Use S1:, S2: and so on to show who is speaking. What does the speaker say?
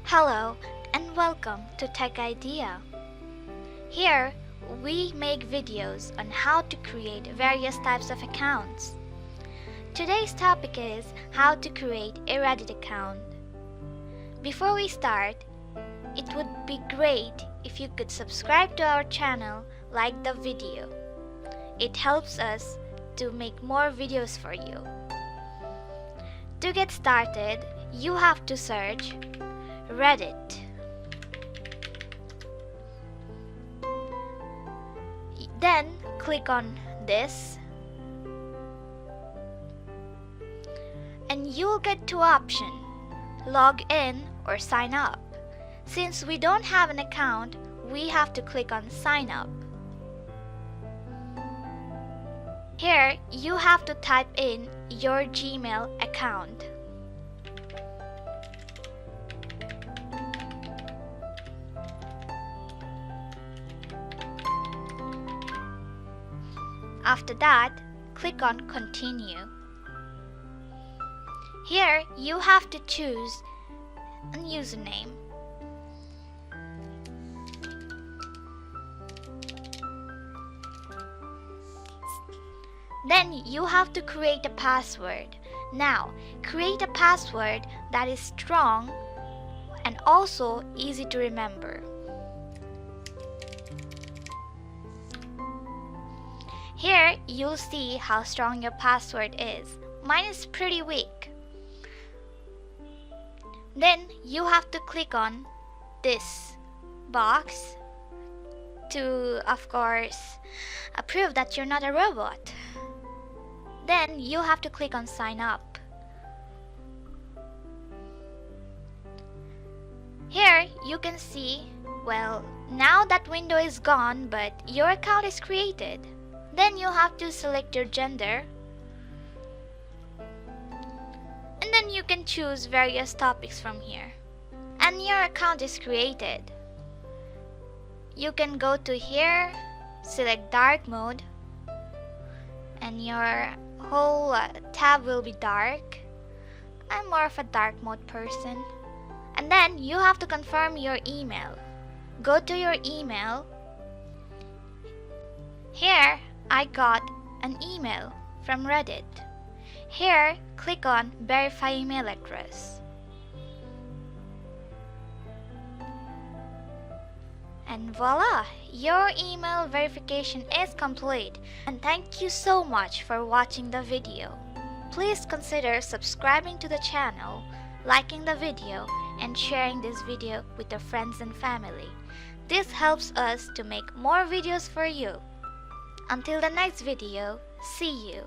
S1: Hello and welcome to Tech Idea. Here we make videos on how to create various types of accounts. Today's topic is how to create a Reddit account. Before we start, it would be great if you could subscribe to our channel, like the video. It helps us to make more videos for you. To get started, you have to search Reddit. Then click on this and you'll get two options: log in or sign up. Since we don't have an account, we have to click on sign up. Here you have to type in your Gmail account. After that, click on continue. Here you have to choose a username. Then you have to create a password. Now, create a password that is strong and also easy to remember. Here you'll see how strong your password is. Mine is pretty weak. Then you have to click on this box to, of course, prove that you're not a robot. Then you have to click on sign up. Here you can see, well, now that window is gone, but your account is created. Then you have to select your gender. And then you can choose various topics from here. And your account is created. You can go to here, select dark mode, and your whole tab will be dark. I'm more of a dark mode person. And then you have to confirm your email. Go to your email. Here I got an email from Reddit. Here, click on verify email address. And voila! Your email verification is complete. And thank you so much for watching the video. Please consider subscribing to the channel, liking the video, and sharing this video with your friends and family. This helps us to make more videos for you. Until the next video, see you.